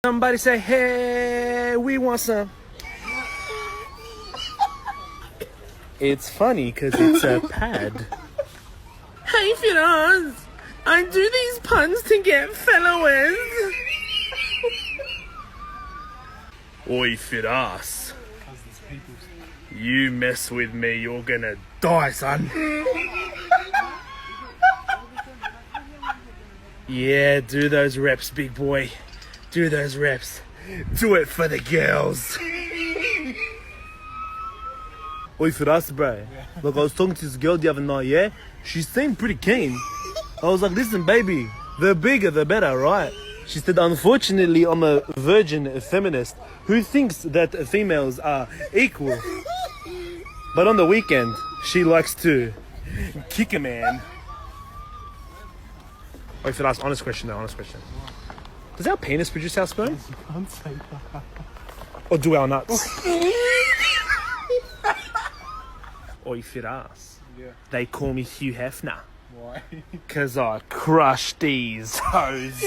Somebody say, hey, we want some. It's funny because it's a pad. Hey, Firas, I do these puns to get followers. Oi, Firas. You mess with me, you're gonna die, son. Yeah, do those reps, big boy. Do those reps. Do it for the girls. Oi, for us, bro. Look, I was talking to this girl the other night, yeah? She seemed pretty keen. I was like, listen, baby, the bigger the better, right? She said, unfortunately, I'm a virgin feminist who thinks that females are equal. But on the weekend, she likes to kick a man. Oi, for us, honest question. Does our penis produce our sperm? You can't say that. Or do our nuts? Oi, fit ass. Yeah. They call me Hugh Hefner. Why? Cause I crush these hoes.